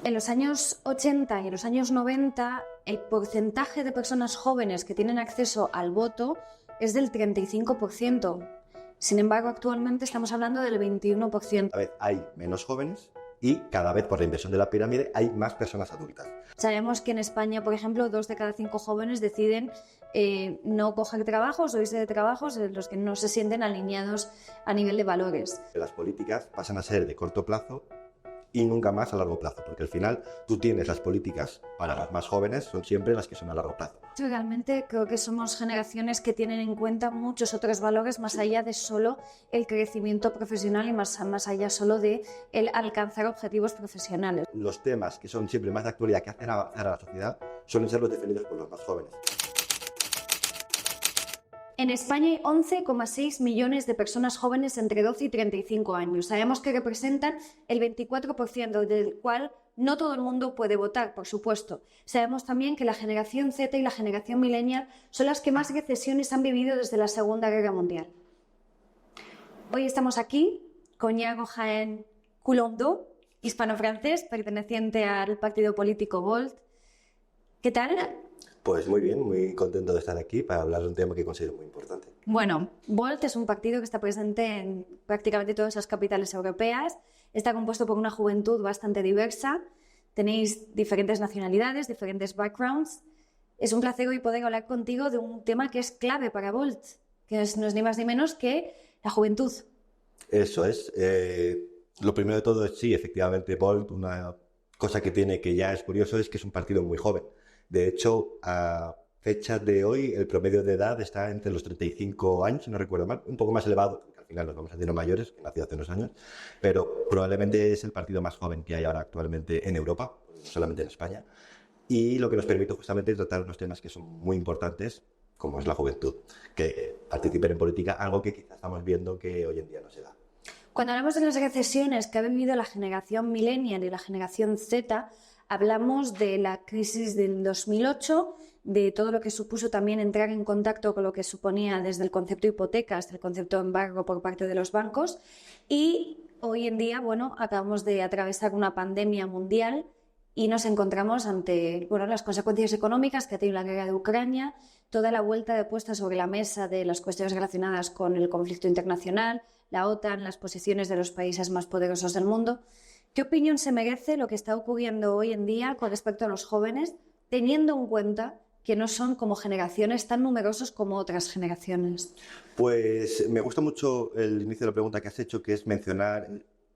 En los años 80 y en los años 90, el porcentaje de personas jóvenes que tienen acceso al voto es del 35%. Sin embargo, actualmente estamos hablando del 21%. Cada vez hay menos jóvenes y cada vez por la inversión de la pirámide hay más personas adultas. Sabemos que en España, por ejemplo, 2 de cada 5 jóvenes deciden no coger trabajos o irse de trabajos en los que no se sienten alineados a nivel de valores. Las políticas pasan a ser de corto plazo y nunca más a largo plazo, porque al final tú tienes las políticas para los más jóvenes, son siempre las que son a largo plazo. Yo realmente creo que somos generaciones que tienen en cuenta muchos otros valores más allá de solo el crecimiento profesional y más allá solo de el alcanzar objetivos profesionales. Los temas que son siempre más de actualidad que hacen avanzar a la sociedad suelen ser los defendidos por los más jóvenes. En España hay 11,6 millones de personas jóvenes entre 12 y 35 años. Sabemos que representan el 24%, del cual no todo el mundo puede votar, por supuesto. Sabemos también que la generación Z y la generación millennial son las que más recesiones han vivido desde la Segunda Guerra Mundial. Hoy estamos aquí con Iago Jaén Culondo, hispano-francés, perteneciente al partido político Volt. ¿Qué tal? Pues muy bien, muy contento de estar aquí para hablar de un tema que considero muy importante. Bueno, Volt es un partido que está presente en prácticamente todas las capitales europeas. Está compuesto por una juventud bastante diversa. Tenéis diferentes nacionalidades, diferentes backgrounds. Es un placer hoy poder hablar contigo de un tema que es clave para Volt, que no es ni más ni menos que la juventud. Eso es. Lo primero de todo es, sí, efectivamente, Volt, una cosa que tiene que ya es curioso es que es un partido muy joven. De hecho, a fecha de hoy, el promedio de edad está entre los 35 años, si no recuerdo mal, un poco más elevado, porque al final nos vamos haciendo mayores, que nació hace unos años, pero probablemente es el partido más joven que hay ahora actualmente en Europa, no solamente en España, y lo que nos permite justamente tratar unos temas que son muy importantes, como es la juventud, que participen en política, algo que quizás estamos viendo que hoy en día no se da. Cuando hablamos de las recesiones que ha vivido la generación millennial y la generación Z, hablamos de la crisis del 2008, de todo lo que supuso también entrar en contacto con lo que suponía desde el concepto hipoteca hasta el concepto embargo por parte de los bancos. Y hoy en día, bueno, acabamos de atravesar una pandemia mundial y nos encontramos ante las consecuencias económicas que ha tenido la guerra de Ucrania, toda la vuelta de puesta sobre la mesa de las cuestiones relacionadas con el conflicto internacional, la OTAN, las posiciones de los países más poderosos del mundo. ¿Qué opinión se merece lo que está ocurriendo hoy en día con respecto a los jóvenes, teniendo en cuenta que no son como generaciones tan numerosos como otras generaciones? Pues me gusta mucho el inicio de la pregunta que has hecho, que es mencionar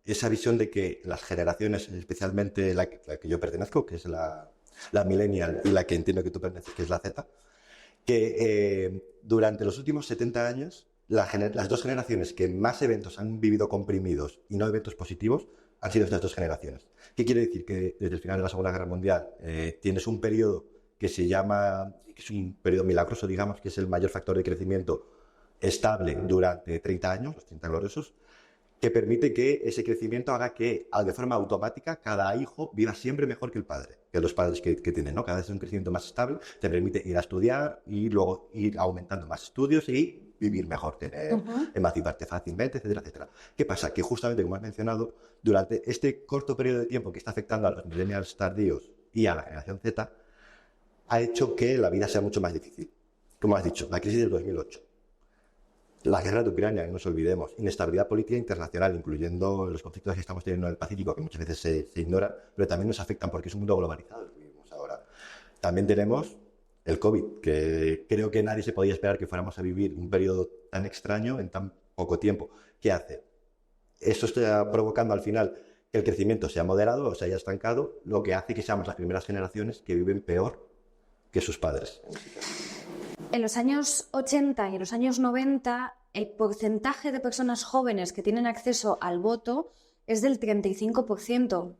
esa visión de que las generaciones, especialmente la que yo pertenezco, que es la millennial, y la que entiendo que tú perteneces, que es la Z, que durante los últimos 70 años, las dos generaciones que más eventos han vivido comprimidos y no eventos positivos han sido estas dos generaciones. ¿Qué quiere decir? Que desde el final de la Segunda Guerra Mundial tienes un periodo que se llama, que es un periodo milagroso, digamos, que es el mayor factor de crecimiento estable durante 30 años, los 30 gloriosos, que permite que ese crecimiento haga que, de forma automática, cada hijo viva siempre mejor que el padre, que los padres que tienen, ¿no? Cada vez es un crecimiento más estable, te permite ir a estudiar y luego ir aumentando más estudios y vivir mejor, emanciparte fácilmente, etcétera, etcétera. ¿Qué pasa? Que justamente, como has mencionado, durante este corto periodo de tiempo que está afectando a los millennials tardíos y a la generación Z, ha hecho que la vida sea mucho más difícil. Como has dicho, la crisis del 2008. La guerra de Ucrania, no nos olvidemos, inestabilidad política internacional, incluyendo los conflictos que estamos teniendo en el Pacífico, que muchas veces se ignoran, pero también nos afectan porque es un mundo globalizado el que vivimos ahora. También tenemos el COVID, que creo que nadie se podía esperar que fuéramos a vivir un periodo tan extraño en tan poco tiempo. ¿Qué hace? Esto está provocando al final que el crecimiento sea moderado o se haya estancado, lo que hace que seamos las primeras generaciones que viven peor que sus padres. En los años 80 y en los años 90, el porcentaje de personas jóvenes que tienen acceso al voto es del 35%.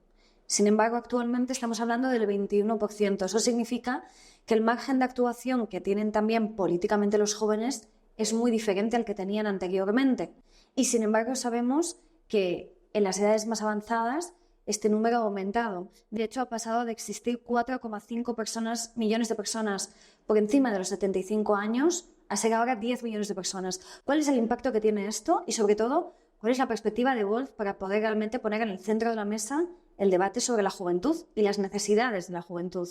Sin embargo, actualmente estamos hablando del 21%. Eso significa que el margen de actuación que tienen también políticamente los jóvenes es muy diferente al que tenían anteriormente. Y sin embargo, sabemos que en las edades más avanzadas este número ha aumentado. De hecho, ha pasado de existir 4,5 millones de personas por encima de los 75 años a ser ahora 10 millones de personas. ¿Cuál es el impacto que tiene esto? Y sobre todo, ¿cuál es la perspectiva de Volt para poder realmente poner en el centro de la mesa el debate sobre la juventud y las necesidades de la juventud.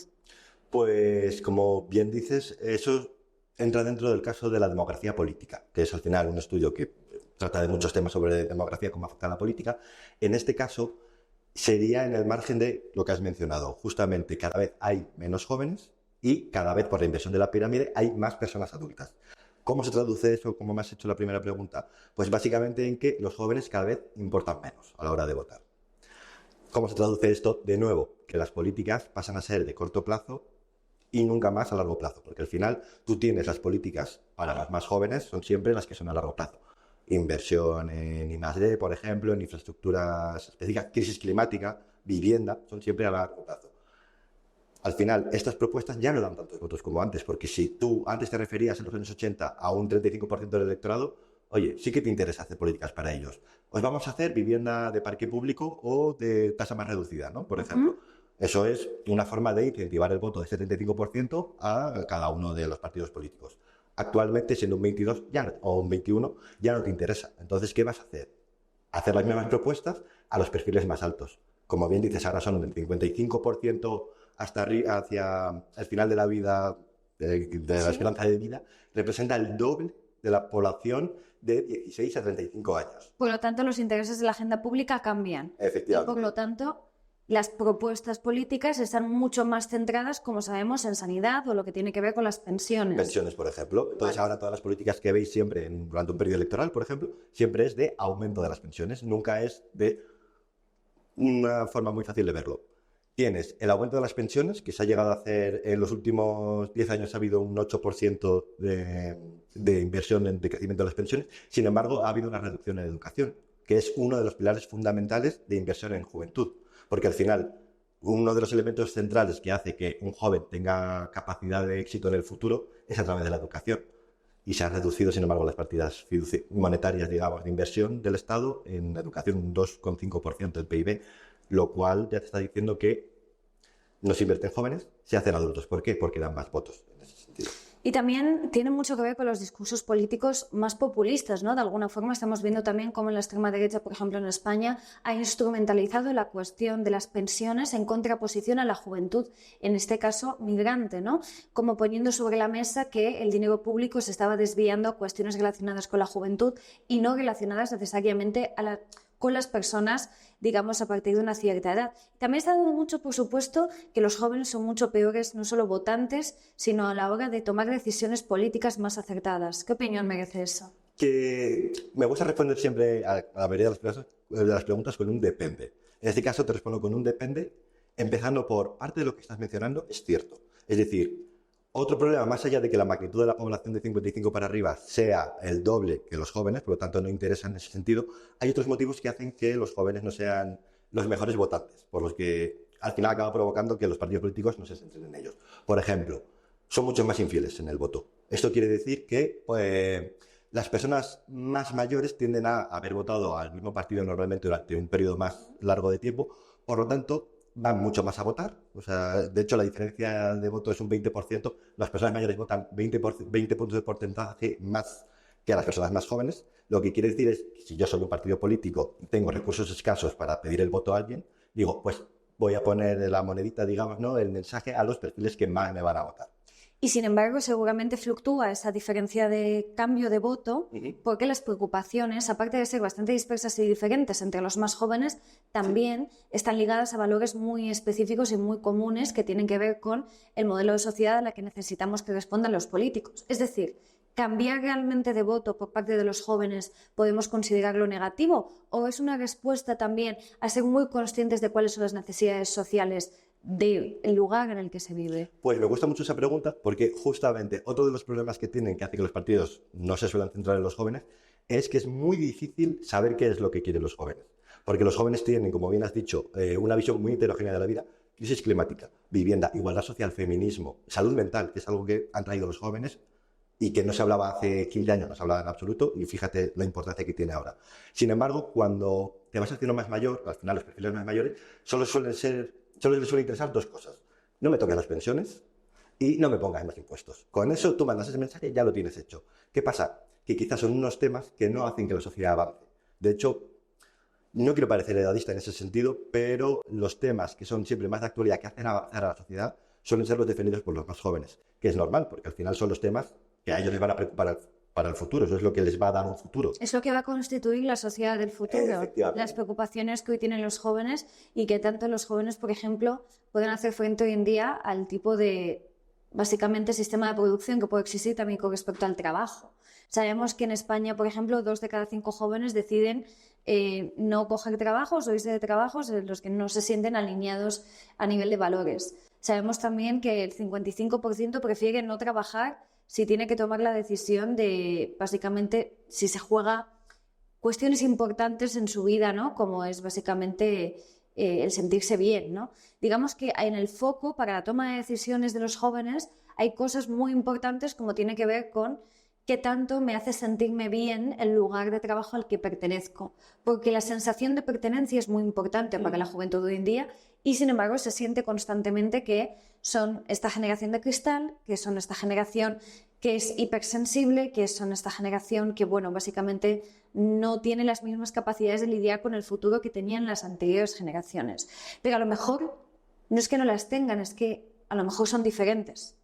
Pues como bien dices, eso entra dentro del caso de la demografía política, que es al final un estudio que trata de muchos temas sobre demografía, cómo afecta a la política. En este caso sería en el margen de lo que has mencionado. Justamente cada vez hay menos jóvenes y cada vez por la inversión de la pirámide hay más personas adultas. ¿Cómo se traduce eso? ¿Cómo me has hecho la primera pregunta? Pues básicamente en que los jóvenes cada vez importan menos a la hora de votar. ¿Cómo se traduce esto? De nuevo, que las políticas pasan a ser de corto plazo y nunca más a largo plazo, porque al final tú tienes las políticas para los más jóvenes, son siempre las que son a largo plazo. Inversión en I+D, por ejemplo, en infraestructuras específicas, crisis climática, vivienda, son siempre a largo plazo. Al final, estas propuestas ya no dan tantos votos como antes, porque si tú antes te referías en los años 80 a un 35% del electorado, oye, sí que te interesa hacer políticas para ellos. Pues vamos a hacer vivienda de parque público o de tasa más reducida, ¿no? Por ejemplo. Eso es una forma de incentivar el voto del 75% a cada uno de los partidos políticos. Actualmente, siendo un 22 ya, o un 21, ya no te interesa. Entonces, ¿qué vas a hacer? Hacer las mismas propuestas a los perfiles más altos. Como bien dices, ahora son del 55% hasta hacia el final de la vida, de la esperanza de vida, representa el doble de la población de 16 a 35 años. Por lo tanto, los intereses de la agenda pública cambian. Efectivamente. Y por lo tanto, las propuestas políticas están mucho más centradas, como sabemos, en sanidad o lo que tiene que ver con las pensiones. Pensiones, por ejemplo. Entonces, ahora todas las políticas que veis siempre durante un periodo electoral, por ejemplo, siempre es de aumento de las pensiones. Nunca es de una forma muy fácil de verlo. Tienes el aumento de las pensiones, que se ha llegado a hacer en los últimos 10 años, ha habido un 8% de inversión de crecimiento de las pensiones. Sin embargo, ha habido una reducción en educación, que es uno de los pilares fundamentales de inversión en juventud. Porque al final, uno de los elementos centrales que hace que un joven tenga capacidad de éxito en el futuro es a través de la educación. Y se han reducido, sin embargo, las partidas monetarias, digamos, de inversión del Estado en educación un 2,5% del PIB, lo cual ya te está diciendo que no se invierte en jóvenes, se hacen adultos. ¿Por qué? Porque dan más votos en ese sentido. Y también tiene mucho que ver con los discursos políticos más populistas, ¿no? De alguna forma estamos viendo también cómo la extrema derecha, por ejemplo, en España, ha instrumentalizado la cuestión de las pensiones en contraposición a la juventud, en este caso migrante, ¿no? Como poniendo sobre la mesa que el dinero público se estaba desviando a cuestiones relacionadas con la juventud y no relacionadas necesariamente con las personas, digamos, a partir de una cierta edad. También está dando mucho, por supuesto, que los jóvenes son mucho peores, no solo votantes, sino a la hora de tomar decisiones políticas más acertadas. ¿Qué opinión merece eso? Que me gusta responder siempre a la mayoría de las preguntas con un depende. En este caso te respondo con un depende, empezando por parte de lo que estás mencionando, es cierto. Es decir, otro problema, más allá de que la magnitud de la población de 55 para arriba sea el doble que los jóvenes, por lo tanto no interesa en ese sentido, hay otros motivos que hacen que los jóvenes no sean los mejores votantes, por los que al final acaba provocando que los partidos políticos no se centren en ellos. Por ejemplo, son mucho más infieles en el voto. Esto quiere decir que las personas más mayores tienden a haber votado al mismo partido normalmente durante un periodo más largo de tiempo, por lo tanto van mucho más a votar. O sea, de hecho, la diferencia de voto es un 20%. Las personas mayores votan 20 puntos de porcentaje más que las personas más jóvenes. Lo que quiere decir es que si yo soy un partido político y tengo recursos escasos para pedir el voto a alguien, digo, pues voy a poner la monedita, digamos, ¿no?, el mensaje a los perfiles que más me van a votar. Y sin embargo, seguramente fluctúa esa diferencia de cambio de voto, porque las preocupaciones, aparte de ser bastante dispersas y diferentes entre los más jóvenes, también están ligadas a valores muy específicos y muy comunes que tienen que ver con el modelo de sociedad a la que necesitamos que respondan los políticos. Es decir, ¿cambiar realmente de voto por parte de los jóvenes podemos considerarlo negativo? ¿O es una respuesta también a ser muy conscientes de cuáles son las necesidades sociales del lugar en el que se vive? Pues me gusta mucho esa pregunta porque justamente otro de los problemas que tienen, que hace que los partidos no se suelen centrar en los jóvenes, es que es muy difícil saber qué es lo que quieren los jóvenes. Porque los jóvenes tienen, como bien has dicho, una visión muy heterogénea de la vida. Crisis climática, vivienda, igualdad social, feminismo, salud mental, que es algo que han traído los jóvenes y que no se hablaba hace 15 años, no se hablaba en absoluto, y fíjate la importancia que tiene ahora. Sin embargo, cuando te vas haciendo más mayor, al final los perfiles más mayores, solo les suele interesar dos cosas: no me toques las pensiones y no me pongas más impuestos. Con eso tú mandas ese mensaje y ya lo tienes hecho. ¿Qué pasa? Que quizás son unos temas que no hacen que la sociedad avance. De hecho, No quiero parecer edadista en ese sentido, pero los temas que son siempre más de actualidad, que hacen avanzar a la sociedad, suelen ser los defendidos por los más jóvenes, que es normal, porque al final son los temas que a ellos les van a preocupar para el futuro, eso es lo que les va a dar un futuro. Es lo que va a constituir la sociedad del futuro, las preocupaciones que hoy tienen los jóvenes y que tanto los jóvenes, por ejemplo, pueden hacer frente hoy en día al tipo de, básicamente, sistema de producción que puede existir también con respecto al trabajo. Sabemos que en España, por ejemplo, 2 de cada 5 jóvenes deciden no coger trabajos o irse de trabajos en los que no se sienten alineados a nivel de valores. Sabemos también que el 55% prefiere no trabajar si tiene que tomar la decisión de, básicamente, si se juega cuestiones importantes en su vida, ¿no? Como es básicamente el sentirse bien, ¿no? Digamos que en el foco para la toma de decisiones de los jóvenes hay cosas muy importantes como tiene que ver con qué tanto me hace sentirme bien el lugar de trabajo al que pertenezco. Porque la sensación de pertenencia es muy importante para la juventud de hoy en día y, sin embargo, se siente constantemente que son esta generación de cristal, que son esta generación que es hipersensible, que son esta generación que, bueno, básicamente no tiene las mismas capacidades de lidiar con el futuro que tenían las anteriores generaciones. Pero a lo mejor no es que no las tengan, es que a lo mejor son diferentes.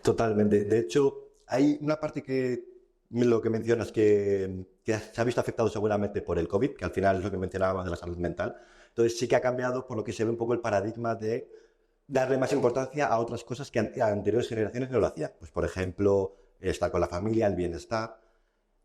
Totalmente. De hecho, hay una parte que lo que mencionas que se ha visto afectado seguramente por el COVID, que al final es lo que mencionábamos de la salud mental. Entonces sí que ha cambiado, por lo que se ve un poco el paradigma de darle más importancia a otras cosas que anteriores generaciones no lo hacían. Pues, por ejemplo, estar con la familia, el bienestar.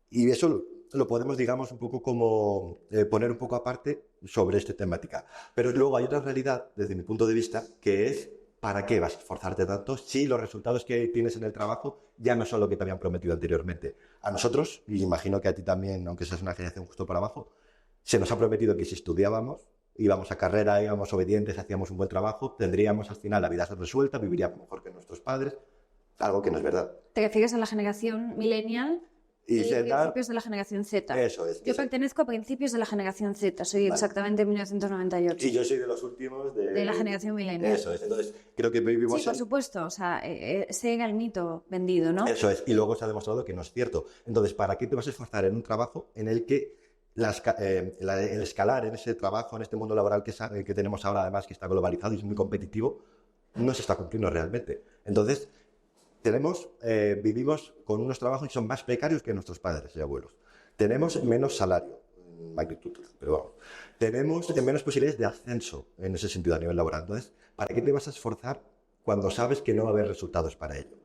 Y eso lo podemos, digamos, un poco como poner un poco aparte sobre esta temática. Pero luego hay otra realidad, desde mi punto de vista, que es ¿para qué vas a esforzarte tanto si los resultados que tienes en el trabajo ya no son lo que te habían prometido anteriormente? A nosotros, y imagino que a ti también, aunque seas una generación justo para abajo, se nos ha prometido que si estudiábamos, íbamos a carrera, íbamos obedientes, hacíamos un buen trabajo, tendríamos al final la vida resuelta, viviríamos mejor que nuestros padres, algo que no es verdad. ¿Te refieres a la generación millennial? Y principios de la generación Z. Eso es. Yo pertenezco a principios de la generación Z, soy exactamente 1998. Y yo soy de los últimos de la generación millennial. Eso es, entonces creo que vivimos... Sí, por supuesto, o sea, ese era el mito vendido, ¿no? Eso es, y luego se ha demostrado que no es cierto. Entonces, ¿para qué te vas a esforzar en un trabajo en el que el escalar en ese trabajo, en este mundo laboral que tenemos ahora, además que está globalizado y es muy competitivo, no se está cumpliendo realmente? Entonces... vivimos con unos trabajos que son más precarios que nuestros padres y abuelos. Tenemos menos salario, en magnitud, pero vamos. Tenemos menos posibilidades de ascenso en ese sentido a nivel laboral. Entonces, ¿para qué te vas a esforzar cuando sabes que no va a haber resultados para ello?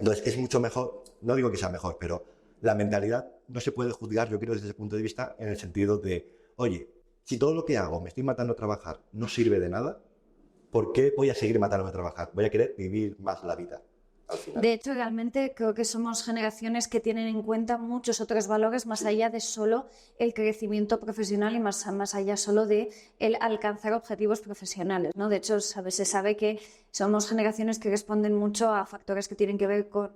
Entonces, es mucho mejor, no digo que sea mejor, pero la mentalidad no se puede juzgar, yo creo, desde ese punto de vista, en el sentido de, oye, si todo lo que hago me estoy matando a trabajar no sirve de nada, ¿por qué voy a seguir matándome a trabajar? Voy a querer vivir más la vida. De hecho, realmente creo que somos generaciones que tienen en cuenta muchos otros valores más allá de solo el crecimiento profesional y más allá solo de el alcanzar objetivos profesionales, ¿no? De hecho, se sabe que somos generaciones que responden mucho a factores que tienen que ver con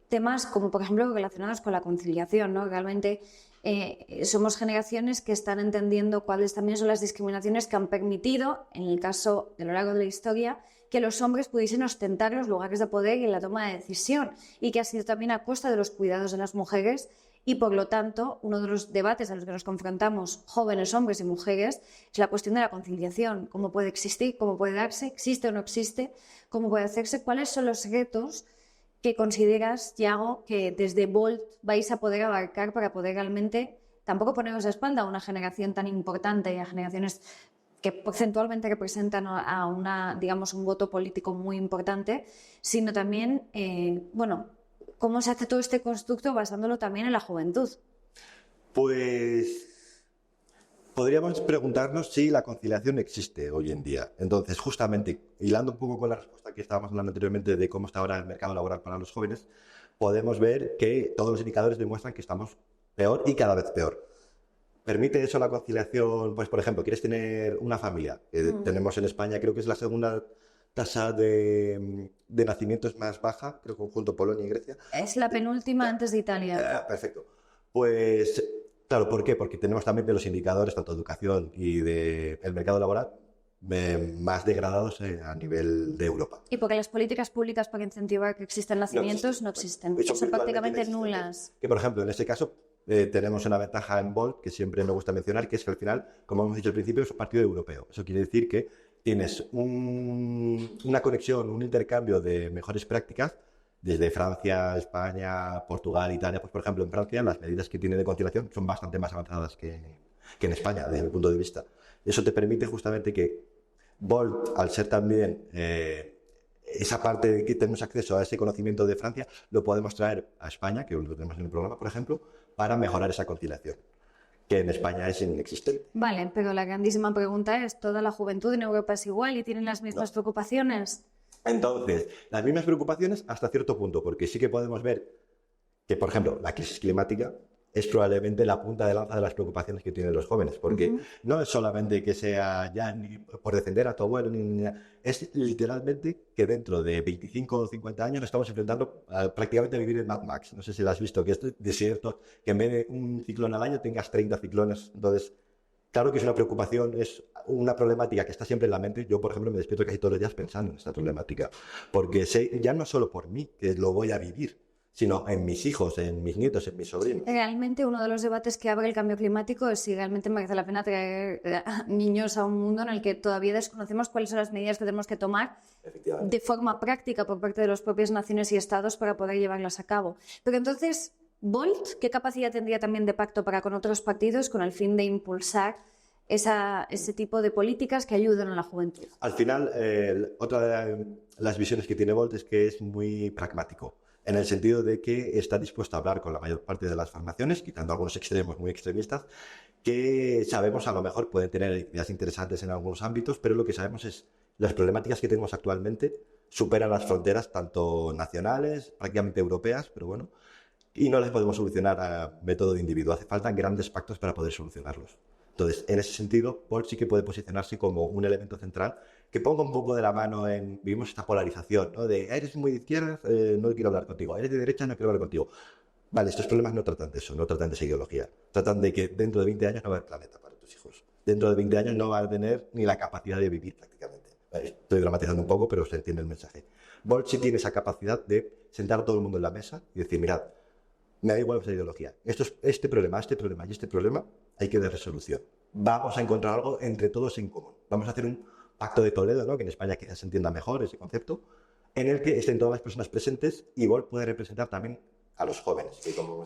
temas como, por ejemplo, relacionados con la conciliación, ¿no? Realmente somos generaciones que están entendiendo cuáles también son las discriminaciones que han permitido, en el caso de lo largo de la historia, que los hombres pudiesen ostentar los lugares de poder y en la toma de decisión, y que ha sido también a costa de los cuidados de las mujeres, y por lo tanto uno de los debates a los que nos confrontamos jóvenes, hombres y mujeres es la cuestión de la conciliación. ¿Cómo puede existir? ¿Cómo puede darse? ¿Existe o no existe? ¿Cómo puede hacerse? ¿Cuáles son los retos que consideras, Yago, que desde Volt vais a poder abarcar para poder realmente tampoco poneros de espalda a una generación tan importante y a generaciones que porcentualmente representan a un voto político muy importante, sino también, cómo se hace todo este constructo basándolo también en la juventud? Pues podríamos preguntarnos si la conciliación existe hoy en día. Entonces, justamente, hilando un poco con la respuesta que estábamos hablando anteriormente de cómo está ahora el mercado laboral para los jóvenes, podemos ver que todos los indicadores demuestran que estamos peor y cada vez peor. ¿Permite eso la conciliación? Pues, por ejemplo, ¿quieres tener una familia? Tenemos en España, creo que es la segunda tasa de nacimientos más baja, creo que junto a Polonia y Grecia. Es la penúltima antes de Italia. Perfecto. Pues, claro, ¿por qué? Porque tenemos también de los indicadores, tanto de educación y del mercado laboral, más degradados a nivel de Europa. Y porque las políticas públicas para incentivar que existan nacimientos no existen. Son prácticamente nulas. Que, por ejemplo, en este caso, tenemos una ventaja en Bolt que siempre me gusta mencionar, que es que al final, como hemos dicho al principio, es un partido europeo. Eso quiere decir que tienes una conexión, un intercambio de mejores prácticas desde Francia, España, Portugal, Italia. Pues, por ejemplo, en Francia las medidas que tiene de conciliación son bastante más avanzadas que en España, desde mi punto de vista. Eso te permite justamente que Bolt, al ser también esa parte de que tenemos acceso a ese conocimiento de Francia, lo podemos traer a España, que lo tenemos en el programa, por ejemplo, para mejorar esa conciliación, que en España es inexistente. Vale, pero la grandísima pregunta es, ¿toda la juventud en Europa es igual y tienen las mismas preocupaciones? Entonces, las mismas preocupaciones hasta cierto punto, porque sí que podemos ver que, por ejemplo, la crisis climática es probablemente la punta de lanza de las preocupaciones que tienen los jóvenes, porque no es solamente que sea ya ni por defender a tu abuelo, es literalmente que dentro de 25 o 50 años nos estamos enfrentando prácticamente a vivir en Mad Max. No sé si lo has visto, que es desierto, que en vez de un ciclón al año tengas 30 ciclones. Entonces, claro que es una preocupación, es una problemática que está siempre en la mente. Yo, por ejemplo, me despierto casi todos los días pensando en esta problemática, porque sé, ya no solo por mí, que lo voy a vivir, sino en mis hijos, en mis nietos, en mis sobrinos. Realmente uno de los debates que abre el cambio climático es si realmente merece la pena traer niños a un mundo en el que todavía desconocemos cuáles son las medidas que tenemos que tomar de forma práctica por parte de las propias naciones y estados para poder llevarlas a cabo. Pero entonces, Volt, ¿qué capacidad tendría también de pacto para con otros partidos con el fin de impulsar ese tipo de políticas que ayuden a la juventud? Al final, otra de las visiones que tiene Volt es que es muy pragmático, en el sentido de que está dispuesto a hablar con la mayor parte de las formaciones, quitando algunos extremos muy extremistas, que sabemos a lo mejor pueden tener ideas interesantes en algunos ámbitos, pero lo que sabemos es las problemáticas que tenemos actualmente superan las fronteras tanto nacionales, prácticamente europeas, pero bueno, y no las podemos solucionar a método de individuo. Hace falta grandes pactos para poder solucionarlos. Entonces, en ese sentido, Paul sí que puede posicionarse como un elemento central que ponga un poco de la mano en... Vivimos esta polarización, ¿no? De, eres muy de izquierda, no quiero hablar contigo. Eres de derecha, no quiero hablar contigo. Vale, estos problemas no tratan de eso, no tratan de esa ideología. Tratan de que dentro de 20 años no va a haber planeta para tus hijos. Dentro de 20 años no va a tener ni la capacidad de vivir prácticamente. Estoy dramatizando un poco, pero se entiende el mensaje. Bolt sí tiene esa capacidad de sentar a todo el mundo en la mesa y decir, mirad, me da igual esa ideología. Este problema y este problema hay que dar resolución. Vamos a encontrar algo entre todos en común. Vamos a hacer un pacto de Toledo, ¿no? Que en España quizás se entienda mejor ese concepto, en el que estén todas las personas presentes y Volt puede representar también a los jóvenes.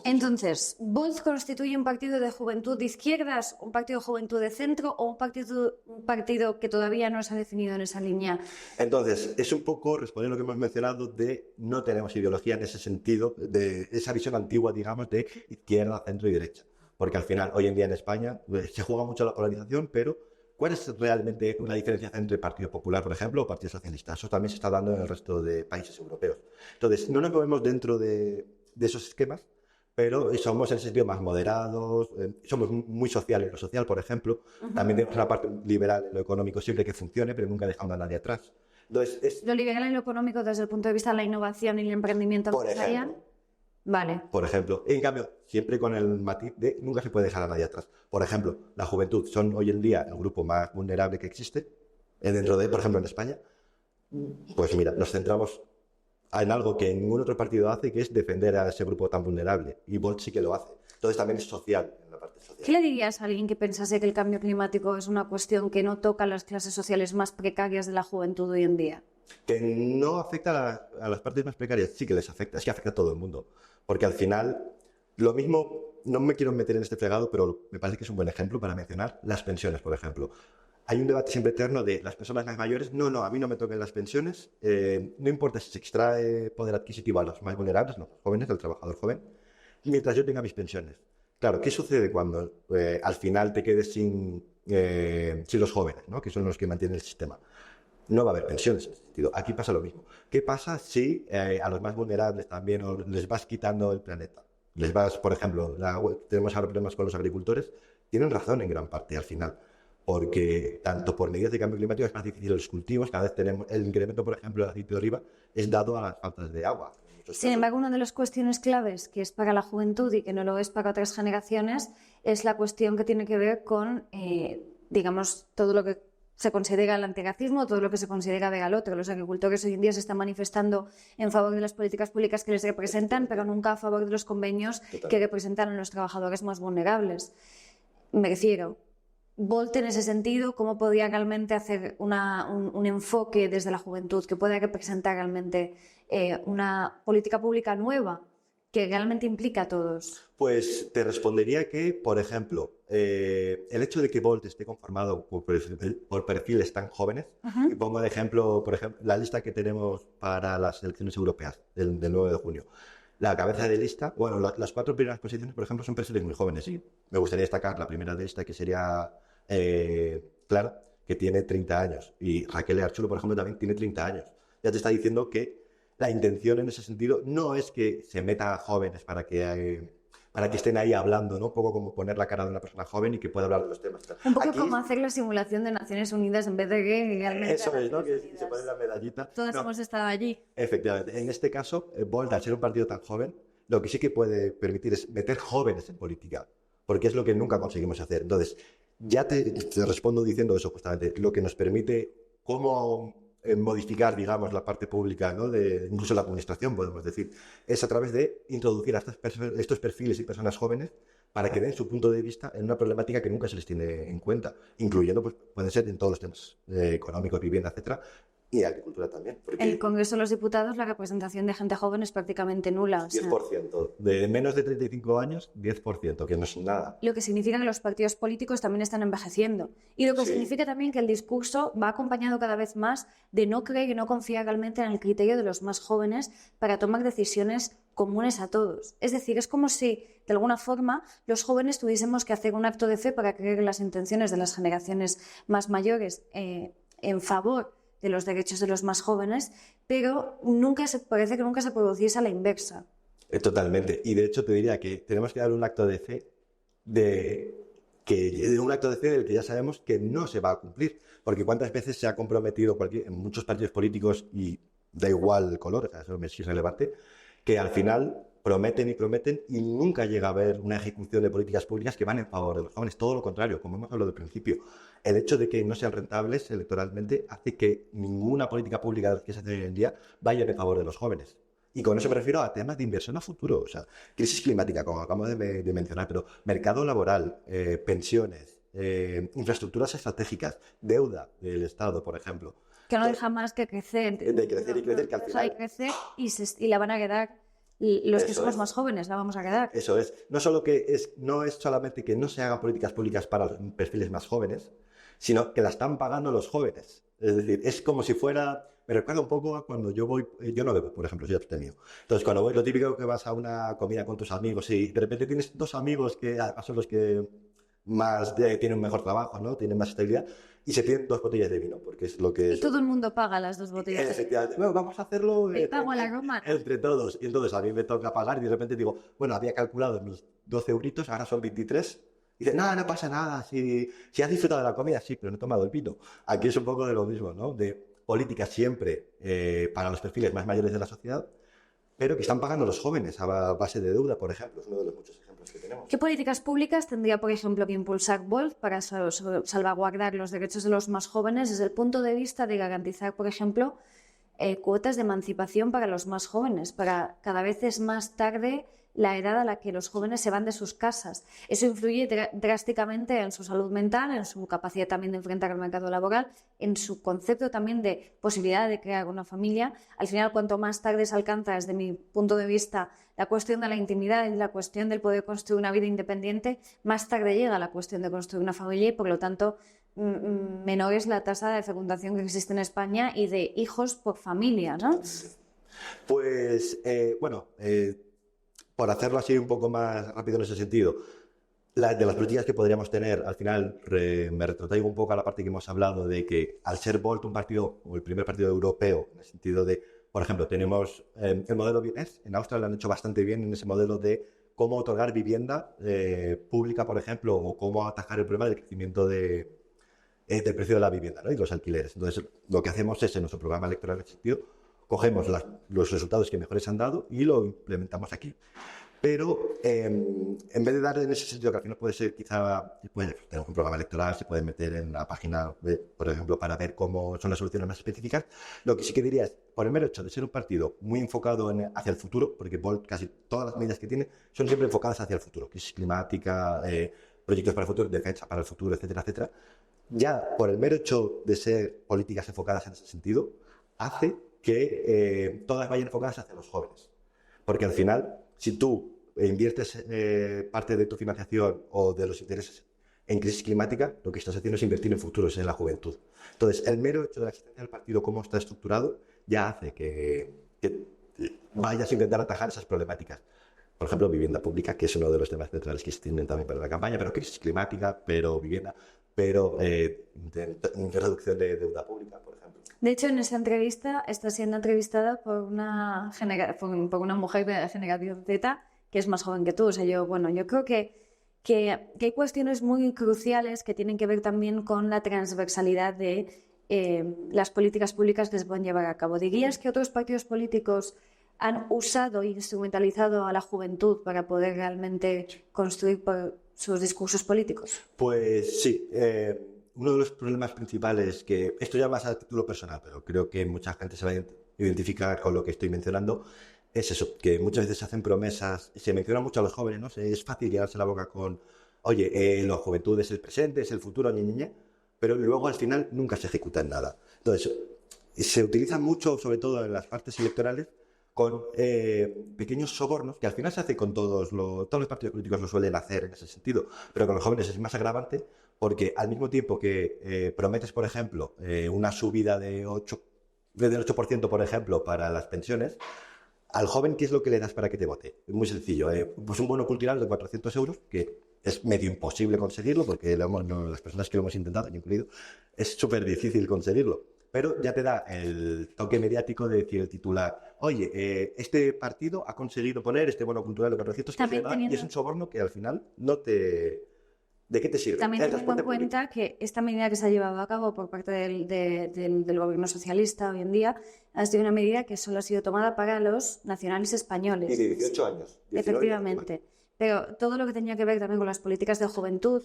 Entonces, ¿Volt constituye un partido de juventud de izquierdas, un partido de juventud de centro o un partido que todavía no se ha definido en esa línea? Entonces, es un poco responder lo que hemos mencionado de no tenemos ideología en ese sentido, de esa visión antigua, digamos, de izquierda, centro y derecha. Porque al final, hoy en día en España, se juega mucho la polarización, pero ¿cuál es realmente una diferencia entre Partido Popular, por ejemplo, o Partido Socialista? Eso también se está dando en el resto de países europeos. Entonces, no nos movemos dentro de esos esquemas, pero somos en ese sentido más moderados, somos muy sociales. Lo social, por ejemplo, también tenemos una parte liberal en lo económico siempre que funcione, pero nunca dejando a nadie atrás. Entonces, lo liberal en lo económico desde el punto de vista de la innovación y el emprendimiento empresarial. Vale. Por ejemplo, en cambio, siempre con el matiz de nunca se puede dejar a nadie atrás. Por ejemplo, la juventud son hoy en día el grupo más vulnerable que existe, dentro de, por ejemplo, en España. Pues mira, nos centramos en algo que ningún otro partido hace, que es defender a ese grupo tan vulnerable. Y Volt sí que lo hace. Entonces también es social, en la parte social. ¿Qué le dirías a alguien que pensase que el cambio climático es una cuestión que no toca a las clases sociales más precarias de la juventud hoy en día? Que no afecta a las partes más precarias. Sí que les afecta, es que afecta a todo el mundo. Porque al final, lo mismo, no me quiero meter en este fregado, pero me parece que es un buen ejemplo para mencionar las pensiones, por ejemplo. Hay un debate siempre eterno de las personas más mayores, no, a mí no me toquen las pensiones, no importa si se extrae poder adquisitivo a los más vulnerables, no, los jóvenes, al trabajador joven, mientras yo tenga mis pensiones. Claro, ¿qué sucede cuando al final te quedes sin los jóvenes, ¿no? Que son los que mantienen el sistema? No va a haber pensiones en ese sentido. Aquí pasa lo mismo. ¿Qué pasa si a los más vulnerables también les vas quitando el planeta? Les vas, por ejemplo, tenemos ahora problemas con los agricultores. Tienen razón en gran parte al final, porque tanto por medidas de cambio climático es más difícil los cultivos. Cada vez tenemos el incremento, por ejemplo, del aceite de oliva es dado a las faltas de agua. Sin embargo, una de las cuestiones claves que es para la juventud y que no lo es para otras generaciones es la cuestión que tiene que ver con, digamos, todo lo que se considera el antirracismo, todo lo que se considera ver al otro. Los agricultores hoy en día se están manifestando en favor de las políticas públicas que les representan, pero nunca a favor de los convenios que representan a los trabajadores más vulnerables. Me refiero, Volt en ese sentido, ¿cómo podría realmente hacer un enfoque desde la juventud que pueda representar realmente una política pública nueva que realmente implica a todos? Pues te respondería que, por ejemplo, el hecho de que Volt esté conformado por perfiles tan jóvenes, y pongo de ejemplo, por ejemplo, la lista que tenemos para las elecciones europeas del 9 de junio. La cabeza de lista, bueno, las 4 primeras posiciones, por ejemplo, son perfiles muy jóvenes, sí. Me gustaría destacar la primera de lista, que sería Clara, que tiene 30 años, y Raquel Archulo, por ejemplo, también tiene 30 años. Ya te está diciendo que la intención en ese sentido no es que se metan a jóvenes para que estén ahí hablando, ¿no? Un poco como poner la cara de una persona joven y que pueda hablar de los temas. Un poco como hacer la simulación de Naciones Unidas en vez de que realmente... Eso es, ¿no? Que se pone la medallita. Todos hemos estado allí. Efectivamente. En este caso, Volt, al ser un partido tan joven, lo que sí que puede permitir es meter jóvenes en política, porque es lo que nunca conseguimos hacer. Entonces, ya te respondo diciendo eso justamente, lo que nos permite cómo modificar, digamos, la parte pública, ¿no? Incluso la administración, podemos decir, es a través de introducir a estos perfiles y personas jóvenes para que den su punto de vista en una problemática que nunca se les tiene en cuenta, incluyendo, pues, pueden ser en todos los temas económicos, vivienda, etcétera, y agricultura también. Porque en el Congreso de los Diputados la representación de gente joven es prácticamente nula. 10%. De menos de 35 años, 10%, que no es nada. Lo que significa que los partidos políticos también están envejeciendo. Y lo que significa también que el discurso va acompañado cada vez más de no creer y no confiar realmente en el criterio de los más jóvenes para tomar decisiones comunes a todos. Es decir, es como si, de alguna forma, los jóvenes tuviésemos que hacer un acto de fe para creer en las intenciones de las generaciones más mayores en favor de los derechos de los más jóvenes, pero parece que nunca se produciese a la inversa. Totalmente. Y de hecho te diría que tenemos que dar un acto de fe del que ya sabemos que no se va a cumplir. Porque cuántas veces se ha comprometido en muchos partidos políticos, y da igual el color, eso es irrelevante, que al final prometen y nunca llega a haber una ejecución de políticas públicas que van en favor de los jóvenes. Todo lo contrario, como hemos hablado al principio. El hecho de que no sean rentables electoralmente hace que ninguna política pública que se hace hoy en día vaya en favor de los jóvenes. Y con eso me refiero a temas de inversión a futuro. O sea, crisis climática, como acabamos de mencionar, pero mercado laboral, pensiones, infraestructuras estratégicas, deuda del Estado, por ejemplo. Que no deja más que crecer. De crecer y crecer, que al final... Deja de crecer y la van a quedar... Los que somos más jóvenes la vamos a quedar. Eso es. No es solamente que no se hagan políticas públicas para los perfiles más jóvenes, sino que la están pagando los jóvenes. Es decir, es como si fuera... Me recuerda un poco a cuando yo no bebo, por ejemplo, soy abstemio. Entonces, cuando voy, lo típico que vas a una comida con tus amigos y de repente tienes 2 amigos que son los que más tienen un mejor trabajo, ¿no? Tienen más estabilidad, y se piden 2 botellas de vino, porque es lo que... Y todo el mundo paga las 2 botellas. Efectivamente. Bueno, vamos a hacerlo pago a la romana. Entre todos. Y entonces a mí me toca pagar y de repente digo, bueno, había calculado mis 12 euritos, ahora son 23. Y dice, no pasa nada, si has disfrutado de la comida, sí, pero no he tomado el vino. Aquí es un poco de lo mismo, ¿no? De políticas siempre para los perfiles más mayores de la sociedad, pero que están pagando los jóvenes a base de deuda, por ejemplo. Es uno de los muchos ejemplos que tenemos. ¿Qué políticas públicas tendría, por ejemplo, que impulsar Volt para salvaguardar los derechos de los más jóvenes desde el punto de vista de garantizar, por ejemplo, cuotas de emancipación para los más jóvenes, para cada vez es más tarde la edad a la que los jóvenes se van de sus casas? Eso influye drásticamente en su salud mental, en su capacidad también de enfrentar el mercado laboral, en su concepto también de posibilidad de crear una familia. Al final, cuanto más tarde se alcanza, desde mi punto de vista, la cuestión de la intimidad y la cuestión del poder construir una vida independiente, más tarde llega la cuestión de construir una familia y, por lo tanto, menor es la tasa de fecundación que existe en España y de hijos por familia, ¿no? Pues, por hacerlo así un poco más rápido en ese sentido, de las políticas que podríamos tener, al final me retrotraigo un poco a la parte que hemos hablado de que al ser Volt un partido, o el primer partido europeo, en el sentido de, por ejemplo, tenemos el modelo vienés, en Austria lo han hecho bastante bien en ese modelo de cómo otorgar vivienda pública, por ejemplo, o cómo atajar el problema del crecimiento del precio de la vivienda, ¿no? Y los alquileres. Entonces, lo que hacemos es, en nuestro programa electoral en ese sentido, cogemos los resultados que mejores han dado y lo implementamos aquí. Pero en vez de dar en ese sentido, que al final puede ser quizá, puede tener un programa electoral, se puede meter en la página, por ejemplo, para ver cómo son las soluciones más específicas, lo que sí que diría es, por el mero hecho de ser un partido muy enfocado hacia el futuro, porque Volt casi todas las medidas que tiene son siempre enfocadas hacia el futuro, crisis climática, proyectos para el futuro, defensa para el futuro, etcétera, etcétera, ya por el mero hecho de ser políticas enfocadas en ese sentido, hace que todas vayan enfocadas hacia los jóvenes. Porque al final, si tú inviertes parte de tu financiación o de los intereses en crisis climática, lo que estás haciendo es invertir en futuros, en la juventud. Entonces, el mero hecho de la existencia del partido, cómo está estructurado, ya hace que vayas a intentar atajar esas problemáticas. Por ejemplo, vivienda pública, que es uno de los temas centrales que se tienen también para la campaña, pero crisis climática, pero vivienda, pero reducción de deuda pública, por ejemplo. De hecho, en esa entrevista está siendo entrevistada por por una mujer de la generación Z que es más joven que tú. O sea, yo creo que hay cuestiones muy cruciales que tienen que ver también con la transversalidad de las políticas públicas que se pueden llevar a cabo. ¿Dirías que otros partidos políticos han usado e instrumentalizado a la juventud para poder realmente construir sus discursos políticos? Pues sí. Uno de los problemas principales, que esto ya más a título personal, pero creo que mucha gente se va a identificar con lo que estoy mencionando, es eso, que muchas veces se hacen promesas, se menciona mucho a los jóvenes, ¿no? Es fácil llenarse la boca con, oye, la juventud es el presente, es el futuro, pero luego al final nunca se ejecuta en nada. Entonces, se utiliza mucho, sobre todo en las partes electorales, con pequeños sobornos, que al final se hace con todos los partidos políticos lo suelen hacer en ese sentido, pero con los jóvenes es más agravante, porque al mismo tiempo que prometes, por ejemplo, una subida del 8%, por ejemplo, para las pensiones, al joven, ¿qué es lo que le das para que te vote? Es muy sencillo. Pues un bono cultural de 400 euros, que es medio imposible conseguirlo, porque las personas que lo hemos intentado, yo incluido, es súper difícil conseguirlo. Pero ya te da el toque mediático de decir el titular, oye, este partido ha conseguido poner este bono cultural de 400 euros, y es un soborno que al final no te... ¿De qué te sirve? También teniendo en cuenta que esta medida que se ha llevado a cabo por parte del gobierno socialista hoy en día ha sido una medida que solo ha sido tomada para los nacionales españoles. Y de 18 años. 19, efectivamente. 19. Pero todo lo que tenía que ver también con las políticas de juventud,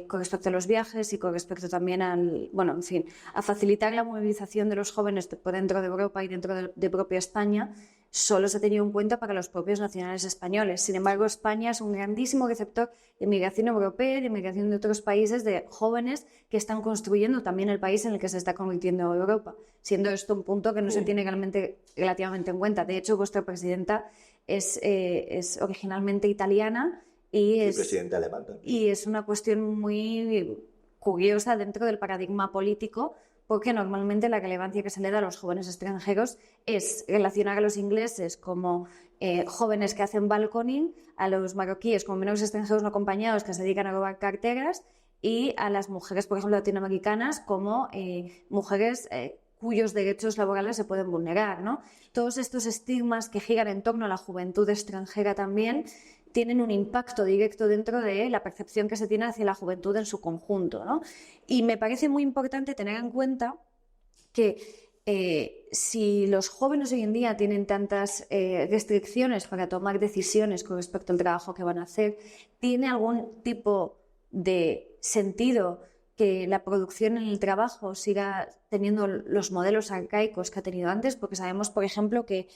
con respecto a los viajes y con respecto también a facilitar la movilización de los jóvenes por dentro de Europa y dentro de propia España, solo se ha tenido en cuenta para los propios nacionales españoles. Sin embargo, España es un grandísimo receptor de migración europea y de migración de otros países, de jóvenes que están construyendo también el país en el que se está convirtiendo Europa, siendo esto un punto que no se tiene relativamente en cuenta. De hecho, vuestra presidenta es originalmente italiana y presidente alemán también. Y es una cuestión muy curiosa dentro del paradigma político, porque normalmente la relevancia que se le da a los jóvenes extranjeros es relacionar a los ingleses como jóvenes que hacen balconing, a los marroquíes como menores extranjeros no acompañados que se dedican a robar carteras, y a las mujeres, por ejemplo, latinoamericanas como mujeres cuyos derechos laborales se pueden vulnerar, ¿no? Todos estos estigmas que giran en torno a la juventud extranjera también tienen un impacto directo dentro de la percepción que se tiene hacia la juventud en su conjunto, ¿no? Y me parece muy importante tener en cuenta que si los jóvenes hoy en día tienen tantas restricciones para tomar decisiones con respecto al trabajo que van a hacer, ¿tiene algún tipo de sentido que la producción en el trabajo siga teniendo los modelos arcaicos que ha tenido antes? Porque sabemos, por ejemplo, que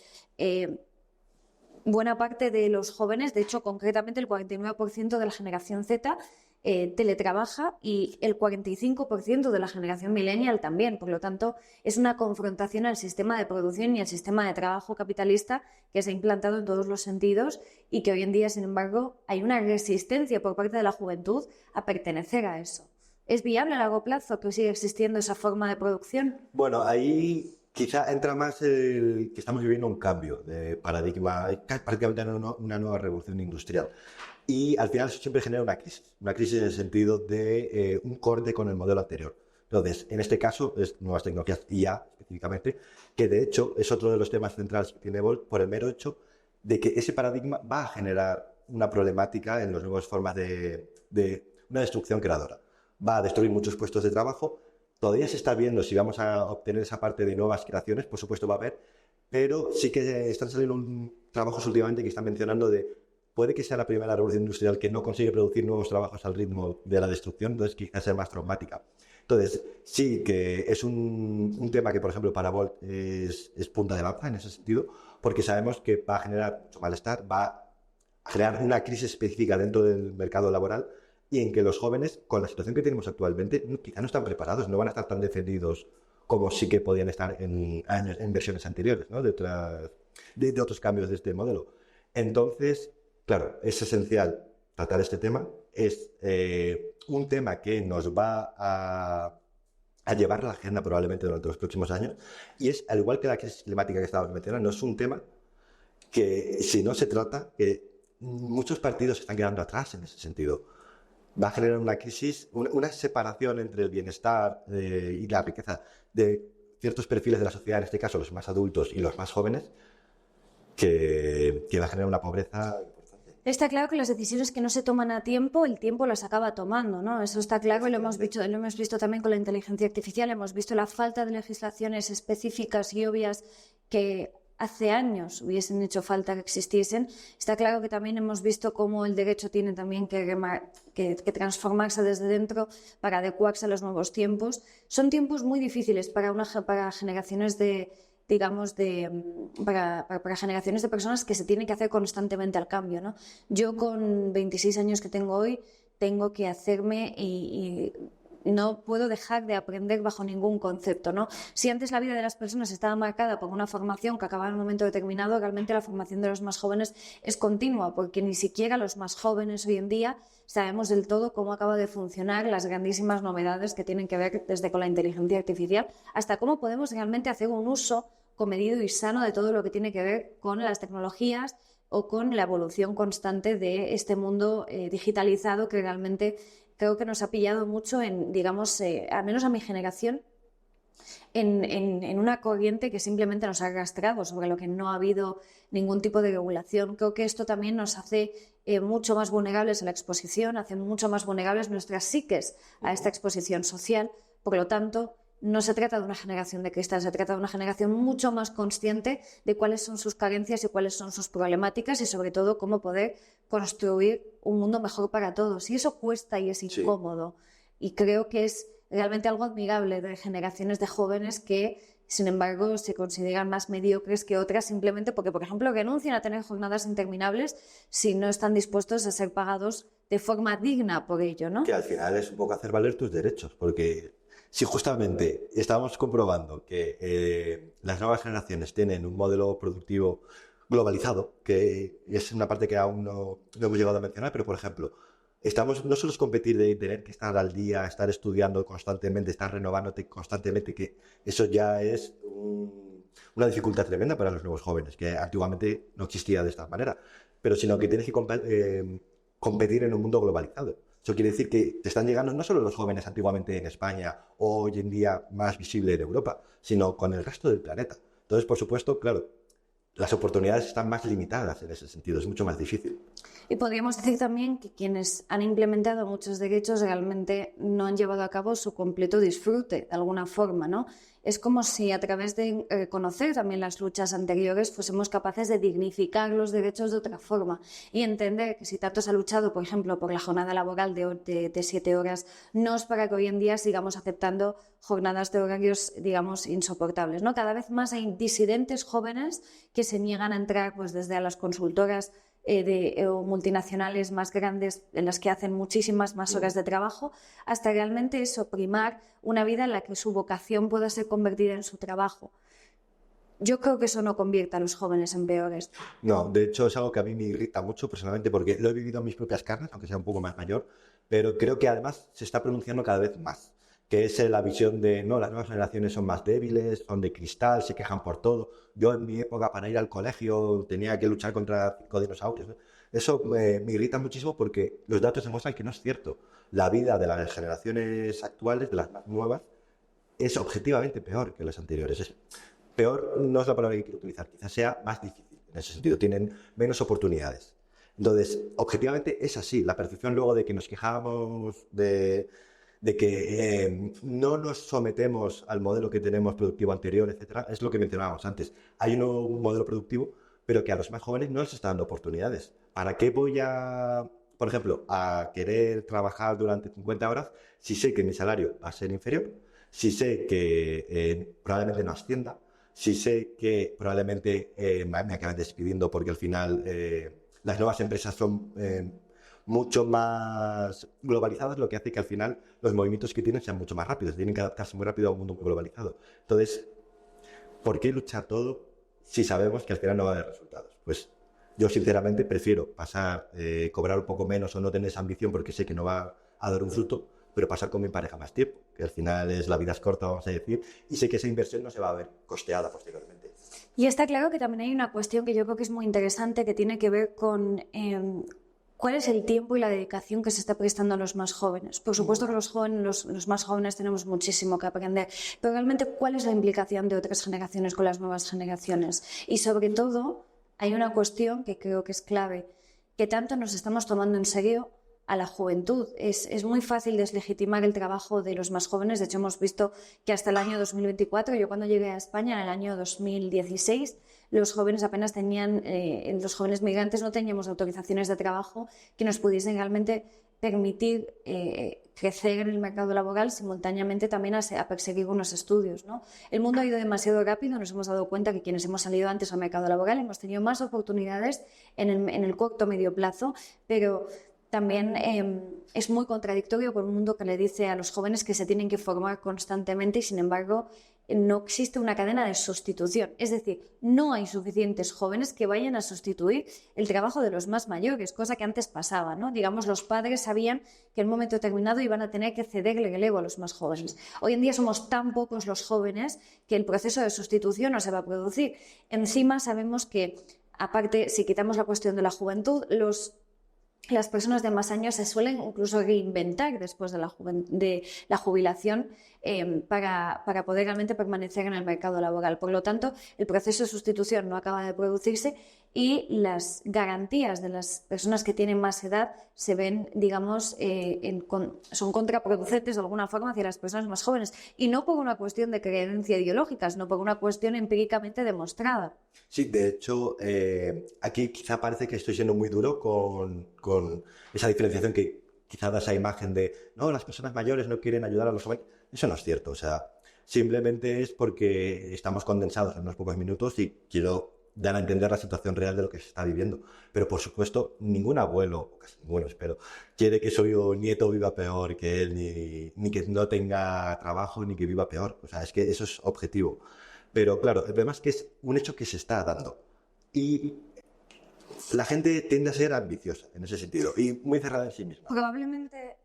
buena parte de los jóvenes, de hecho concretamente el 49% de la generación Z teletrabaja, y el 45% de la generación millennial también. Por lo tanto, es una confrontación al sistema de producción y al sistema de trabajo capitalista que se ha implantado en todos los sentidos, y que hoy en día, sin embargo, hay una resistencia por parte de la juventud a pertenecer a eso. ¿Es viable a largo plazo que siga existiendo esa forma de producción? Bueno, ahí quizá entra más el que estamos viviendo un cambio de paradigma, prácticamente una nueva revolución industrial. Y al final eso siempre genera una crisis en el sentido de un corte con el modelo anterior. Entonces, en este caso, es nuevas tecnologías, IA específicamente, que de hecho es otro de los temas centrales que tiene Volt, por el mero hecho de que ese paradigma va a generar una problemática en las nuevas formas de una destrucción creadora. Va a destruir muchos puestos de trabajo. Todavía se está viendo si vamos a obtener esa parte de nuevas creaciones, por supuesto va a haber, pero sí que están saliendo trabajos últimamente que están mencionando de puede que sea la primera revolución industrial que no consigue producir nuevos trabajos al ritmo de la destrucción, entonces quizás sea más traumática. Entonces, sí que es un tema que, por ejemplo, para Volt es punta de lanza en ese sentido, porque sabemos que va a generar mucho malestar, va a generar una crisis específica dentro del mercado laboral y en que los jóvenes, con la situación que tenemos actualmente, quizá no están preparados, no van a estar tan defendidos como sí que podían estar en versiones anteriores, ¿no? de otros cambios de este modelo. Entonces, claro, es esencial tratar este tema. Es un tema que nos va a llevar la agenda probablemente durante los próximos años. Y es, al igual que la crisis climática que estábamos mencionando, no es un tema que, si no se trata, que muchos partidos se están quedando atrás en ese sentido. Va a generar una crisis, una separación entre el bienestar y la riqueza de ciertos perfiles de la sociedad, en este caso los más adultos y los más jóvenes, que va a generar una pobreza importante. Está claro que las decisiones que no se toman a tiempo, el tiempo las acaba tomando, ¿no? Eso está claro y lo hemos visto también con la inteligencia artificial. Hemos visto la falta de legislaciones específicas y obvias que hace años hubiesen hecho falta que existiesen. Está claro que también hemos visto cómo el derecho tiene también que transformarse desde dentro para adecuarse a los nuevos tiempos. Son tiempos muy difíciles para generaciones para generaciones de personas que se tienen que hacer constantemente al cambio, ¿no? Yo con 26 años que tengo hoy tengo que hacerme y no puedo dejar de aprender bajo ningún concepto, ¿no? Si antes la vida de las personas estaba marcada por una formación que acababa en un momento determinado, realmente la formación de los más jóvenes es continua, porque ni siquiera los más jóvenes hoy en día sabemos del todo cómo acaba de funcionar las grandísimas novedades que tienen que ver desde con la inteligencia artificial hasta cómo podemos realmente hacer un uso comedido y sano de todo lo que tiene que ver con las tecnologías o con la evolución constante de este mundo digitalizado que realmente creo que nos ha pillado mucho en, digamos, al menos a mi generación, en una corriente que simplemente nos ha arrastrado, sobre lo que no ha habido ningún tipo de regulación. Creo que esto también nos hace mucho más vulnerables a la exposición, hace mucho más vulnerables nuestras psiques a esta exposición social. Por lo tanto, no se trata de una generación de cristal, se trata de una generación mucho más consciente de cuáles son sus carencias y cuáles son sus problemáticas y sobre todo cómo poder construir un mundo mejor para todos. Y eso cuesta y es incómodo. Sí. Y creo que es realmente algo admirable de generaciones de jóvenes que, sin embargo, se consideran más mediocres que otras simplemente porque, por ejemplo, renuncian a tener jornadas interminables si no están dispuestos a ser pagados de forma digna por ello, ¿no? Que al final es un poco hacer valer tus derechos, porque si justamente estamos comprobando que las nuevas generaciones tienen un modelo productivo globalizado, que es una parte que aún no hemos llegado a mencionar, pero por ejemplo, no solo es competir de tener que estar al día, estar estudiando constantemente, estar renovándote constantemente, que eso ya es una dificultad tremenda para los nuevos jóvenes, que antiguamente no existía de esta manera, pero sino que tienes que competir en un mundo globalizado. Eso quiere decir que te están llegando no solo los jóvenes antiguamente en España o hoy en día más visible en Europa, sino con el resto del planeta. Entonces, por supuesto, claro, las oportunidades están más limitadas en ese sentido, es mucho más difícil. Y podríamos decir también que quienes han implementado muchos derechos realmente no han llevado a cabo su completo disfrute, de alguna forma, ¿no? Es como si a través de conocer también las luchas anteriores fuésemos capaces de dignificar los derechos de otra forma y entender que si tanto se ha luchado, por ejemplo, por la jornada laboral de 7 horas, no es para que hoy en día sigamos aceptando jornadas de horarios, digamos, insoportables, ¿no? Cada vez más hay disidentes jóvenes que se niegan a entrar pues, desde a las consultoras o multinacionales más grandes en las que hacen muchísimas más horas de trabajo, hasta realmente eso, primar una vida en la que su vocación pueda ser convertida en su trabajo. Yo creo que eso no convierte a los jóvenes en peores. No, de hecho es algo que a mí me irrita mucho personalmente porque lo he vivido en mis propias carnes, aunque sea un poco más mayor, pero creo que además se está pronunciando cada vez más, que es la visión de, no, las nuevas generaciones son más débiles, son de cristal, se quejan por todo. Yo en mi época para ir al colegio tenía que luchar contra 5 dinosaurios, ¿no? Eso me irrita muchísimo porque los datos demuestran que no es cierto. La vida de las generaciones actuales, de las más nuevas, es objetivamente peor que las anteriores. Peor no es la palabra que quiero utilizar, quizás sea más difícil en ese sentido, tienen menos oportunidades. Entonces, objetivamente es así. La percepción luego de que nos quejamos de que no nos sometemos al modelo que tenemos productivo anterior, etcétera, es lo que mencionábamos antes. Hay un modelo productivo, pero que a los más jóvenes no les está dando oportunidades. ¿para qué voy a, por ejemplo, a querer trabajar durante 50 horas si sé que mi salario va a ser inferior, si sé que probablemente no ascienda, si sé que probablemente me acaben despidiendo porque al final las nuevas empresas son mucho más globalizadas, lo que hace que al final los movimientos que tienen sean mucho más rápidos, tienen que adaptarse muy rápido a un mundo muy globalizado. Entonces, ¿por qué luchar todo si sabemos que al final no va a haber resultados? Pues yo sinceramente prefiero pasar, cobrar un poco menos o no tener esa ambición porque sé que no va a dar un fruto, pero pasar con mi pareja más tiempo, que al final es la vida es corta, vamos a decir, y sé que esa inversión no se va a ver costeada posteriormente. Y está claro que también hay una cuestión que yo creo que es muy interesante que tiene que ver con cuál es el tiempo y la dedicación que se está prestando a los más jóvenes. Por supuesto que los más jóvenes tenemos muchísimo que aprender, pero realmente cuál es la implicación de otras generaciones con las nuevas generaciones. Y sobre todo hay una cuestión que creo que es clave, que tanto nos estamos tomando en serio a la juventud. Es muy fácil deslegitimar el trabajo de los más jóvenes. De hecho, hemos visto que hasta el año 2024, yo cuando llegué a España en el año 2016, los jóvenes apenas tenían, los jóvenes migrantes no teníamos autorizaciones de trabajo que nos pudiesen realmente permitir crecer en el mercado laboral simultáneamente también a perseguir unos estudios, ¿no? El mundo ha ido demasiado rápido, nos hemos dado cuenta que quienes hemos salido antes al mercado laboral hemos tenido más oportunidades en el corto medio plazo, pero también es muy contradictorio por un mundo que le dice a los jóvenes que se tienen que formar constantemente y, sin embargo, no existe una cadena de sustitución. Es decir, no hay suficientes jóvenes que vayan a sustituir el trabajo de los más mayores, cosa que antes pasaba, ¿no? Digamos, los padres sabían que en un momento determinado iban a tener que cederle el relevo a los más jóvenes. Hoy en día somos tan pocos los jóvenes que el proceso de sustitución no se va a producir. Encima sabemos que, aparte, si quitamos la cuestión de la juventud, las personas de más años se suelen incluso reinventar después de la jubilación para poder realmente permanecer en el mercado laboral. Por lo tanto, el proceso de sustitución no acaba de producirse y las garantías de las personas que tienen más edad se ven, digamos, son contraproducentes de alguna forma hacia las personas más jóvenes. Y no por una cuestión de creencia ideológica, sino por una cuestión empíricamente demostrada. Sí, de hecho, aquí quizá parece que estoy siendo muy duro con esa diferenciación que quizá da esa imagen de, no, las personas mayores no quieren ayudar a los jóvenes. Eso no es cierto, o sea, simplemente es porque estamos condensados en unos pocos minutos y quiero dar a entender la situación real de lo que se está viviendo. Pero, por supuesto, ningún abuelo, o casi ninguno espero, quiere que su nieto viva peor que él, ni que no tenga trabajo, ni que viva peor. O sea, es que eso es objetivo. Pero claro, el problema es que es un hecho que se está dando. Y la gente tiende a ser ambiciosa en ese sentido y muy cerrada en sí misma. Probablemente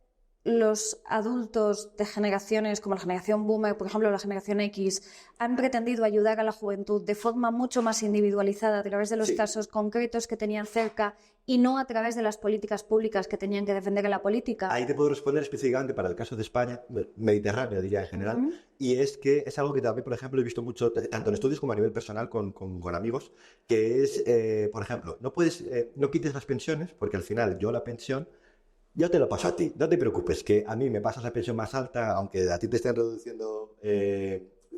los adultos de generaciones como la generación Boomer, por ejemplo, la generación X, han pretendido ayudar a la juventud de forma mucho más individualizada a través de los casos concretos que tenían cerca y no a través de las políticas públicas que tenían que defender en la política. Ahí te puedo responder específicamente para el caso de España, Mediterráneo diría en general, y es que es algo que también, por ejemplo, he visto mucho, tanto en estudios como a nivel personal con amigos, que es, por ejemplo, no quites las pensiones, porque al final yo la pensión yo te lo paso a ti, no te preocupes, que a mí me pasas la pensión más alta, aunque a ti te estén reduciendo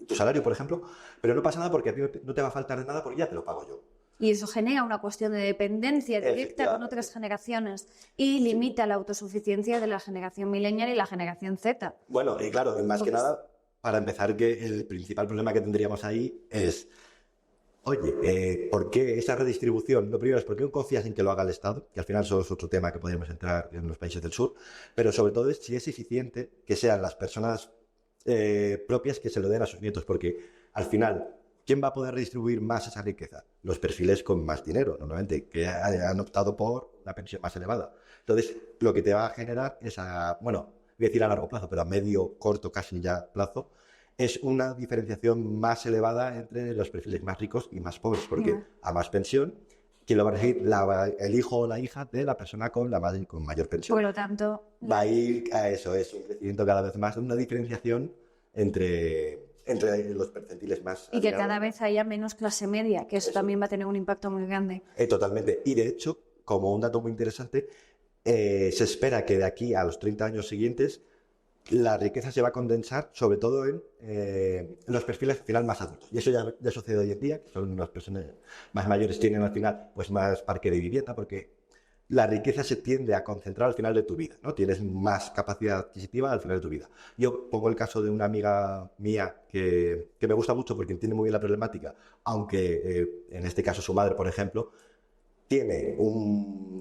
tu salario, por ejemplo, pero no pasa nada porque a ti no te va a faltar de nada porque ya te lo pago yo. Y eso genera una cuestión de dependencia directa con otras generaciones y limita la autosuficiencia de la generación millennial y la generación Z. Bueno, y claro, más que nada, para empezar, que el principal problema que tendríamos ahí es... Oye, ¿por qué esa redistribución? Lo primero es ¿por qué no confías en que lo haga el Estado? Que al final eso es otro tema que podríamos entrar en los países del sur, pero sobre todo es si es eficiente que sean las personas propias que se lo den a sus nietos, porque al final, ¿quién va a poder redistribuir más esa riqueza? Los perfiles con más dinero, normalmente, que han optado por la pensión más elevada. Entonces, lo que te va a generar es bueno, voy a decir a largo plazo, pero a medio, corto, casi ya plazo, es una diferenciación más elevada entre los perfiles más ricos y más pobres, porque a más pensión, ¿quién lo va a elegir? El hijo o la hija de la persona con mayor pensión. Por lo tanto, va a ir a eso, es un crecimiento cada vez más, una diferenciación entre los percentiles más... Y que cada vez haya menos clase media, que eso también va a tener un impacto muy grande. Totalmente. Y de hecho, como un dato muy interesante, se espera que de aquí a los 30 años siguientes la riqueza se va a condensar sobre todo en los perfiles al final más adultos. Y eso ya sucede hoy en día, que son las personas más mayores tienen al final pues más parque de vivienda, porque la riqueza se tiende a concentrar al final de tu vida, ¿no? Tienes más capacidad adquisitiva al final de tu vida. Yo pongo el caso de una amiga mía que me gusta mucho porque entiende muy bien la problemática, aunque en este caso su madre, por ejemplo, tiene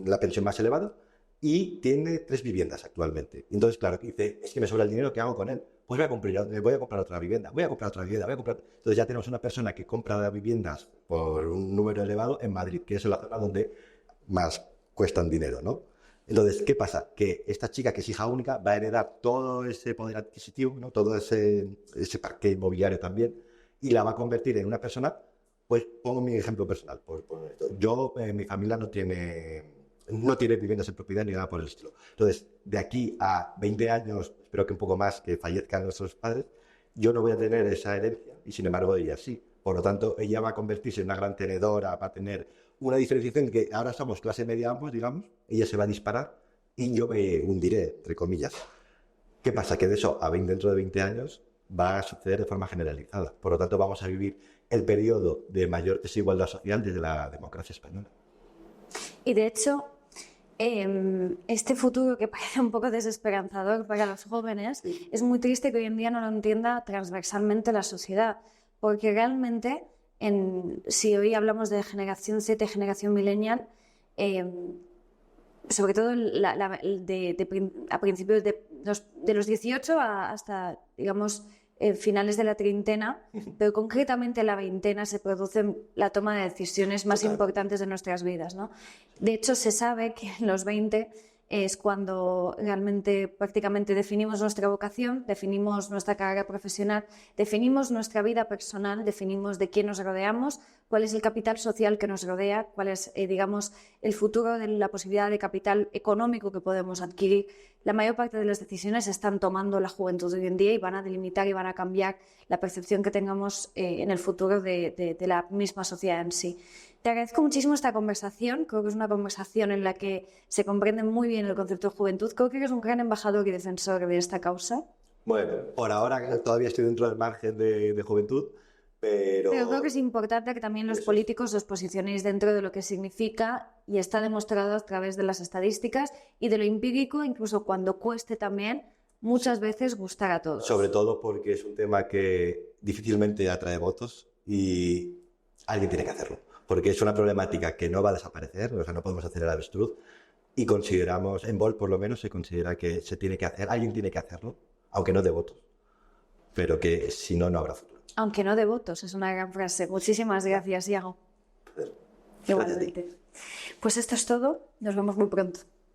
la pensión más elevada y tiene 3 viviendas actualmente. Entonces, claro, dice, es que me sobra el dinero, ¿qué hago con él? Pues voy a comprar otra vivienda, voy a comprar otra vivienda, voy a comprar... Entonces ya tenemos una persona que compra viviendas por un número elevado en Madrid, que es la zona donde más cuestan dinero, ¿no? Entonces, ¿qué pasa? Que esta chica, que es hija única, va a heredar todo ese poder adquisitivo, ¿no? Todo ese parque inmobiliario también, y la va a convertir en una persona, pues pongo mi ejemplo personal. Yo, mi familia no tiene viviendas en propiedad ni nada por el estilo. Entonces, de aquí a 20 años, espero que un poco más, que fallezcan nuestros padres, yo no voy a tener esa herencia, y sin embargo ella sí. Por lo tanto, ella va a convertirse en una gran tenedora, va a tener una diferenciación que ahora somos clase media ambos, digamos, ella se va a disparar y yo me hundiré, entre comillas. ¿Qué pasa? Que de eso dentro de 20 años va a suceder de forma generalizada. Por lo tanto, vamos a vivir el periodo de mayor desigualdad social desde la democracia española. Y de hecho, este futuro que parece un poco desesperanzador para los jóvenes, es muy triste que hoy en día no lo entienda transversalmente la sociedad, porque realmente, si hoy hablamos de generación Z y generación millennial, sobre todo a principios de los 18 hasta, digamos, finales de la treintena, pero concretamente en la veintena se produce la toma de decisiones más importantes de nuestras vidas, ¿no? De hecho, se sabe que en los 20 es cuando realmente prácticamente definimos nuestra vocación, definimos nuestra carrera profesional, definimos nuestra vida personal, definimos de quién nos rodeamos, cuál es el capital social que nos rodea, cuál es, digamos, el futuro de la posibilidad de capital económico que podemos adquirir. La mayor parte de las decisiones se están tomando la juventud de hoy en día y van a delimitar y van a cambiar la percepción que tengamos en el futuro de la misma sociedad en sí. Te agradezco muchísimo esta conversación. Creo que es una conversación en la que se comprende muy bien el concepto de juventud. Creo que eres un gran embajador y defensor de esta causa. Bueno, por ahora todavía estoy dentro del margen de juventud, pero creo que es importante que también los políticos os posicionéis dentro de lo que significa, y está demostrado a través de las estadísticas y de lo empírico, incluso cuando cueste también muchas veces gustar a todos. Sobre todo porque es un tema que difícilmente atrae votos y alguien tiene que hacerlo. Porque es una problemática que no va a desaparecer, o sea, no podemos hacer el avestruz, y consideramos, en Volt por lo menos, se considera que se tiene que hacer, alguien tiene que hacerlo, aunque no de votos, pero que si no, no habrá futuro. Aunque no de votos, es una gran frase. Muchísimas gracias, Iago. Gracias. Igualmente. Pues esto es todo, nos vemos muy pronto.